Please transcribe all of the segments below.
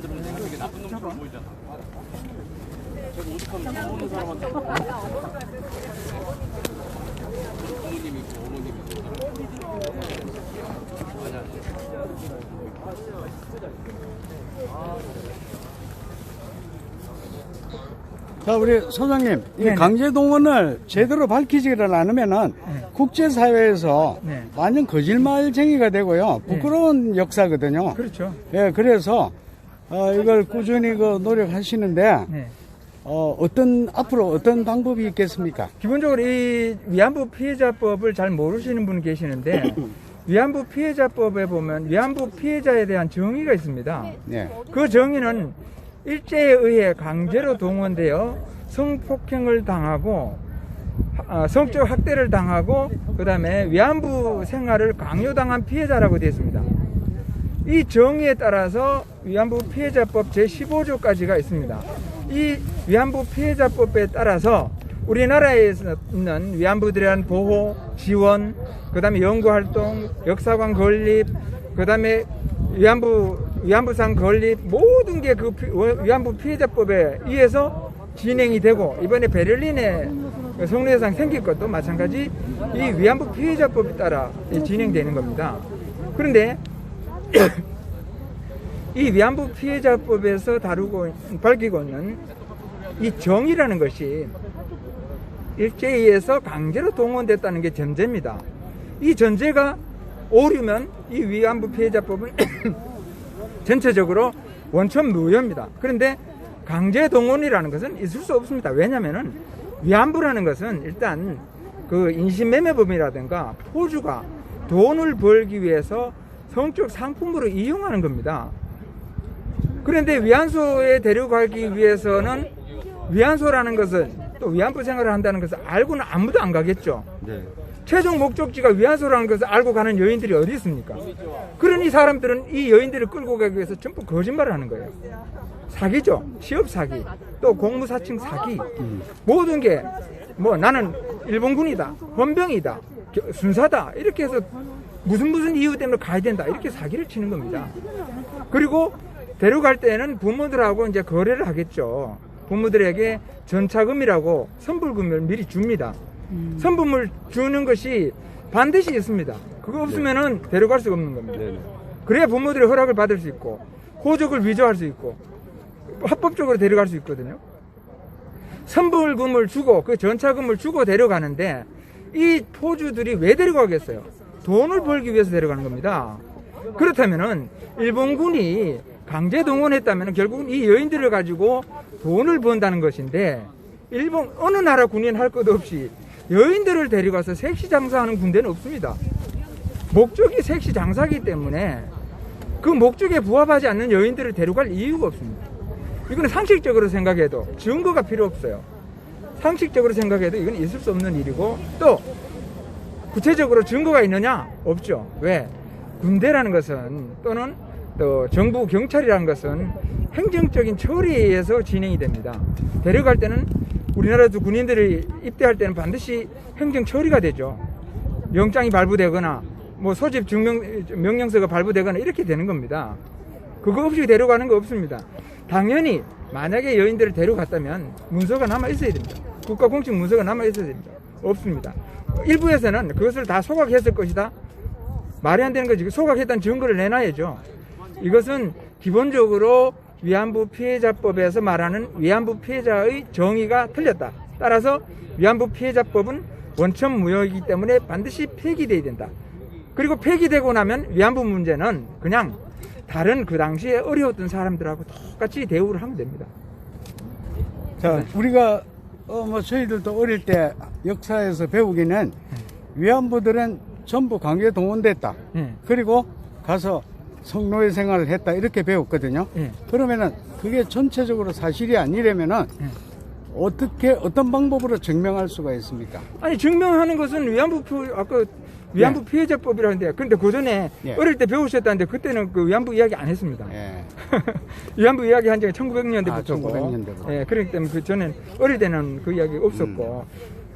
사람들은 되게 나쁜 놈처럼 보이잖아. 저거 오죽하면 좋은 사람한테 부모님이 있고 어머님이 있고 맞아. 자, 우리 소장님, 이 강제동원을 제대로 밝히지를 않으면은 국제사회에서 완전 거짓말쟁이가 되고요. 부끄러운 역사거든요. 그렇죠. 예, 그래서, 이걸 꾸준히 노력하시는데, 앞으로 어떤 방법이 있겠습니까? 기본적으로 이 위안부 피해자법을 잘 모르시는 분 계시는데, 위안부 피해자법에 보면 위안부 피해자에 대한 정의가 있습니다. 네. 그 정의는 일제에 의해 강제로 동원되어 성폭행을 당하고 성적 학대를 당하고 그 다음에 위안부 생활을 강요당한 피해자라고 되어 있습니다. 이 정의에 따라서 위안부 피해자법 제15조까지가 있습니다. 이 위안부 피해자법에 따라서 우리나라에 있는 위안부들에 대한 보호, 지원, 그 다음에 연구활동, 역사관 건립, 그 다음에 위안부상 건립, 모든 게 그 위안부 피해자법에 의해서 진행이 되고, 이번에 베를린에 성례상 생길 것도 마찬가지 이 위안부 피해자법에 따라 진행되는 겁니다. 그런데 이 위안부 피해자법에서 밝히고 있는 이 정의라는 것이 일제에 의해서 강제로 동원됐다는 게 전제입니다. 이 전제가 오류면 이 위안부 피해자법은 전체적으로 원천 무효입니다. 그런데 강제 동원이라는 것은 있을 수 없습니다. 왜냐하면은 위안부라는 것은 일단 그 인신매매범이라든가 포주가 돈을 벌기 위해서 성적 상품으로 이용하는 겁니다. 그런데 위안소에 데려가기 위해서는 위안소라는 것은 또 위안부 생활을 한다는 것을 알고는 아무도 안 가겠죠. 네. 최종 목적지가 위안소라는 것을 알고 가는 여인들이 어디 있습니까? 그러니 사람들은 이 여인들을 끌고 가기 위해서 전부 거짓말을 하는 거예요. 사기죠. 취업 사기, 또 공무사칭 사기, 모든 게 뭐 나는 일본군이다, 헌병이다, 순사다 이렇게 해서 무슨 이유 때문에 가야 된다 이렇게 사기를 치는 겁니다. 그리고 데려갈 때는 부모들하고 이제 거래를 하겠죠. 부모들에게 전차금이라고 선불금을 미리 줍니다. 선불금을 주는 것이 반드시 있습니다. 그거 없으면은 데려갈 수가 없는 겁니다. 그래야 부모들의 허락을 받을 수 있고 호적을 위조할 수 있고 합법적으로 데려갈 수 있거든요. 선불금을 주고 그 전차금을 주고 데려가는데 이 포주들이 왜 데려가겠어요? 돈을 벌기 위해서 데려가는 겁니다. 그렇다면은 일본군이 강제 동원했다면 결국은 이 여인들을 가지고 돈을 번다는 것인데, 일본 어느 나라 군인 할 것 없이 여인들을 데려가서 색시 장사하는 군대는 없습니다. 목적이 색시 장사이기 때문에 그 목적에 부합하지 않는 여인들을 데려갈 이유가 없습니다. 이거는 상식적으로 생각해도 증거가 필요 없어요. 상식적으로 생각해도 이건 있을 수 없는 일이고, 또 구체적으로 증거가 있느냐? 없죠. 왜? 군대라는 것은 또는 또 정부 경찰이라는 것은 행정적인 처리에 의해서 진행이 됩니다. 데려갈 때는 우리나라도 군인들이 입대할 때는 반드시 행정 처리가 되죠. 영장이 발부되거나 뭐 소집 명령서가 발부되거나 이렇게 되는 겁니다. 그거 없이 데려가는 거 없습니다. 당연히 만약에 여인들을 데려갔다면 문서가 남아 있어야 됩니다. 국가 공식 문서가 남아 있어야 됩니다. 없습니다. 일부에서는 그것을 다 소각했을 것이다. 말이 안 되는 거지. 소각했다는 증거를 내놔야죠. 이것은 기본적으로 위안부 피해자법에서 말하는 위안부 피해자의 정의가 틀렸다. 따라서 위안부 피해자법은 원천 무효이기 때문에 반드시 폐기돼야 된다. 그리고 폐기되고 나면 위안부 문제는 그냥 다른 그 당시에 어려웠던 사람들하고 똑같이 대우를 하면 됩니다. 자, 우리가 저희들도 어릴 때 역사에서 배우기는 위안부들은 전부 강제 동원됐다. 그리고 가서 성노예 생활을 했다 이렇게 배웠거든요. 그러면은 그게 전체적으로 사실이 아니라면은 어떤 방법으로 증명할 수가 있습니까? 아니, 증명하는 것은 위안부 피해자법이라는데, 그런데 그 전에 어릴 때 배우셨다는데 그때는 그 위안부 이야기 안 했습니다. 위안부 이야기 한 적이 1900년대부터고. 1900년대부터. 그렇기 때문에 그 전엔 어릴 때는 그 이야기 없었고.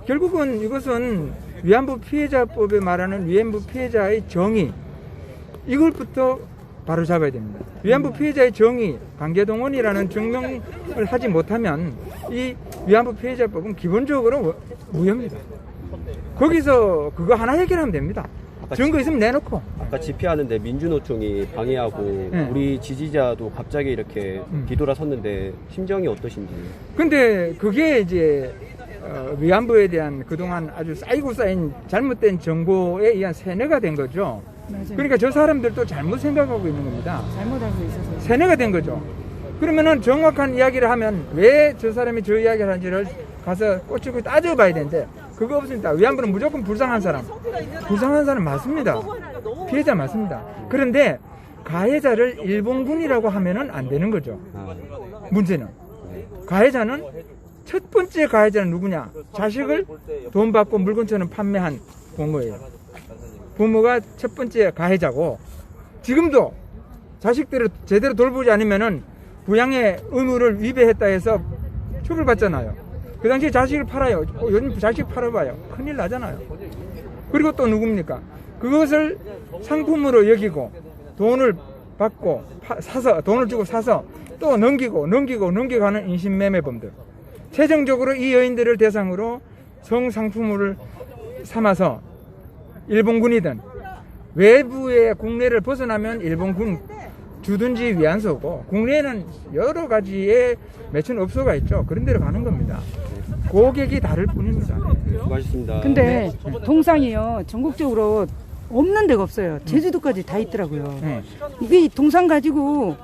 결국은 이것은 위안부 피해자법에 말하는 위안부 피해자의 정의, 이걸부터 바로 잡아야 됩니다. 위안부 피해자의 정의, 강제동원이라는 증명을 하지 못하면 이 위안부 피해자법은 기본적으로 무효입니다. 거기서 그거 하나 해결하면 됩니다. 증거 있으면 내놓고. 아까 집회하는데 민주노총이 방해하고 네. 우리 지지자도 갑자기 이렇게 뒤돌아섰는데 심정이 어떠신지. 근데 그게 이제 위안부에 대한 그동안 아주 쌓이고 쌓인 잘못된 정보에 의한 세뇌가 된 거죠. 맞아요. 그러니까 저 사람들도 잘못 생각하고 있는 겁니다. 잘못하고 있어서. 세뇌가 된 거죠. 그러면은 정확한 이야기를 하면 왜 저 사람이 저 이야기를 하는지를 가서 꼬치고 따져봐야 되는데 그거 없습니다. 위안부는 무조건 불쌍한 사람 맞습니다. 피해자 맞습니다. 그런데 가해자를 일본군이라고 하면은 안 되는 거죠. 문제는 가해자는 첫 번째 가해자는 누구냐? 자식을 돈 받고 물건처럼 판매한 부모예요. 부모가 첫 번째 가해자고 지금도 자식들을 제대로 돌보지 않으면은 부양의 의무를 위배했다 해서 처벌받잖아요. 그 당시에 자식을 팔아요. 요즘 자식 팔아봐요. 큰일 나잖아요. 그리고 또 누굽니까? 그것을 상품으로 여기고 돈을 받고 사서 돈을 주고 사서 또 넘기고 하는 인신매매범들. 최종적으로 이 여인들을 대상으로 성상품을 삼아서 일본군이든 외부의 국내를 벗어나면 일본군 주둔지 위안소고 국내에는 여러 가지의 매춘 업소가 있죠. 그런 데로 가는 겁니다. 고객이 다를 뿐입니다. 수고하셨습니다. 근데 동상이요 전국적으로 없는 데가 없어요. 제주도까지 다 있더라고요. 이게 동상 가지고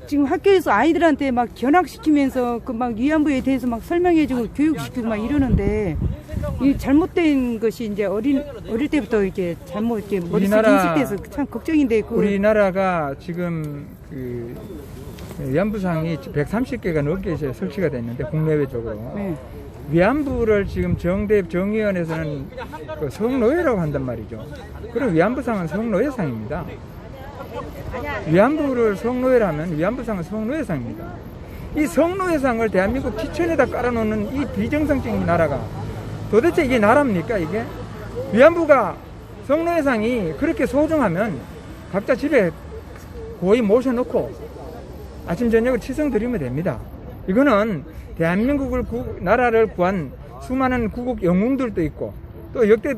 지금 학교에서 아이들한테 막 견학시키면서 그 막 위안부에 대해서 막 설명해주고 교육시키고 막 이러는데 이 잘못된 것이 이제 어릴 때부터 이렇게 잘못 이렇게 머릿속에 인식돼서 참 걱정인데 우리나라가 지금 그 위안부상이 130개가 넘게 이제 설치가 됐는데 국내외적으로 네. 위안부를 지금 정의원에서는 그 성노예라고 한단 말이죠. 그럼 위안부상은 성노예상입니다. 위안부를 성노예라면 위안부상은 성노예상입니다. 이 성노예상을 대한민국 기천에다 깔아놓는 이 비정상적인 나라가 도대체 이게 나라입니까 이게? 위안부가 성노예상이 그렇게 소중하면 각자 집에 고이 모셔놓고 아침 저녁을 치성 드리면 됩니다. 이거는 대한민국을 나라를 구한 수많은 구국 영웅들도 있고 또 역대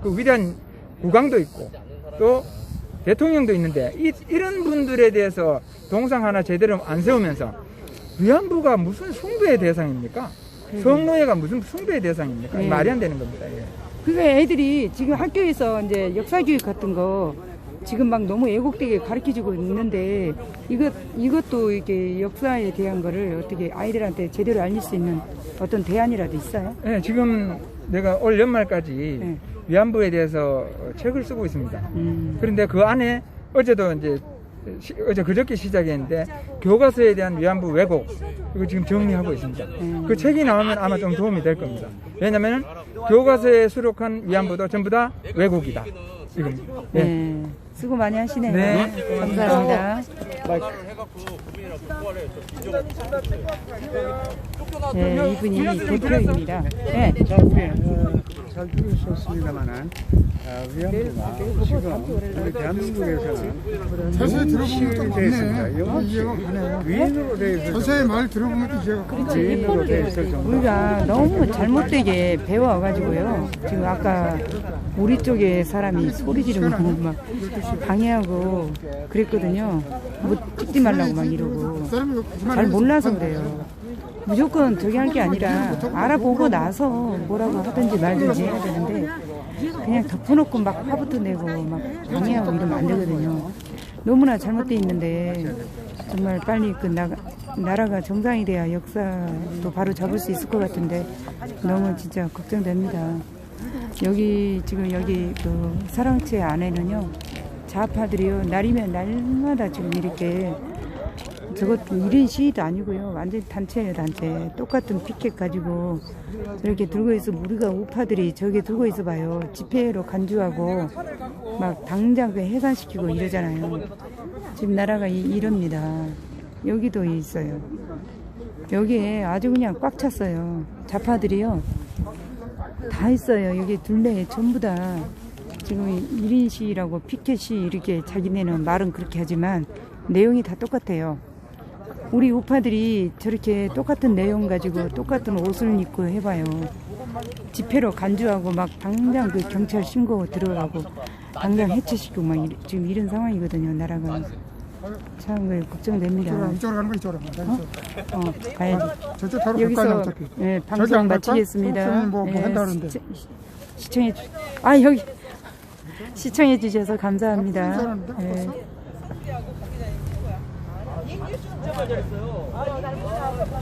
그 위대한 국왕도 있고 또 대통령도 있는데 이런 분들에 대해서 동상 하나 제대로 안 세우면서 위안부가 무슨 숭배의 대상입니까? 성노예가 무슨 숭배의 대상입니까? 네. 말이 안 되는 겁니다. 예. 그게 애들이 지금 학교에서 이제 역사교육 같은 거 지금 막 너무 애국되게 가르쳐주고 있는데 이것도 이렇게 역사에 대한 거를 어떻게 아이들한테 제대로 알릴 수 있는 어떤 대안이라도 있어요? 네, 지금 내가 올 연말까지 위안부에 대해서 책을 쓰고 있습니다. 그런데 그 안에 어제도 이제 어제 그저께 시작했는데 교과서에 대한 위안부 왜곡 이거 지금 정리하고 있습니다. 그 책이 나오면 아마 좀 도움이 될 겁니다. 왜냐하면 교과서에 수록한 위안부도 전부 다 왜곡이다. 이겁니다. 네. 네. 수고 많이 하시네요. 네. 감사합니다. 네, 이분이 대표입니다. 네. 자, 우리 잘 들으셨습니다만은 위안부가 지금 우리 대한민국에서는 자세히 들어보면 좀 되었습니다. 이해가 위인으로 되어 있을 자세히 말 들어보면 이해가 위인으로 되어 있을 정도. 우리가 너무 잘못되게 배워가지고요. 지금 아까 우리 쪽에 사람이 소리 지르고 막 방해하고 그랬거든요. 뭐 찍지 말라고 막 이러고. 잘 몰라서 그래요. 무조건 저기 할 게 아니라 알아보고 나서 뭐라고 하든지 말든지 해야 되는데 그냥 덮어놓고 막 화부터 내고 막 방해하고 이러면 안 되거든요. 너무나 잘못돼 있는데 정말 빨리 그 나라가 정상이 돼야 역사도 바로 잡을 수 있을 것 같은데 너무 진짜 걱정됩니다. 여기 지금 여기 그 사랑채 안에는요 좌파들이요 날이면 날마다 지금 이렇게 저것도 1인 시위도 아니고요. 완전 단체예요, 단체. 똑같은 피켓 가지고 저렇게 들고 있어. 우리가 우파들이 저게 들고 있어 봐요. 집회로 간주하고 막 당장 해산시키고 이러잖아요. 지금 나라가 이럽니다. 여기도 있어요. 여기에 아주 그냥 꽉 찼어요. 좌파들이요. 다 있어요. 여기 둘레에 전부 다 지금 1인 시위라고 피켓 시위 이렇게 자기네는 말은 그렇게 하지만 내용이 다 똑같아요. 우리 우파들이 저렇게 똑같은 내용 가지고 똑같은 옷을 입고 해봐요. 집회로 간주하고 막 당장 그 경찰 신고 들어가고 당장 해체시키고 막 지금 이런 상황이거든요. 나라가 참 걱정됩니다. 이쪽으로 가는 거 이쪽으로 가야지. 저쪽 바로 여기서 가까이 어차피. 네, 저기 방송 안 갈까? 마치겠습니다. 뭐 한다는데. 시청해 주. 여기 시청해 주셔서 감사합니다. 네.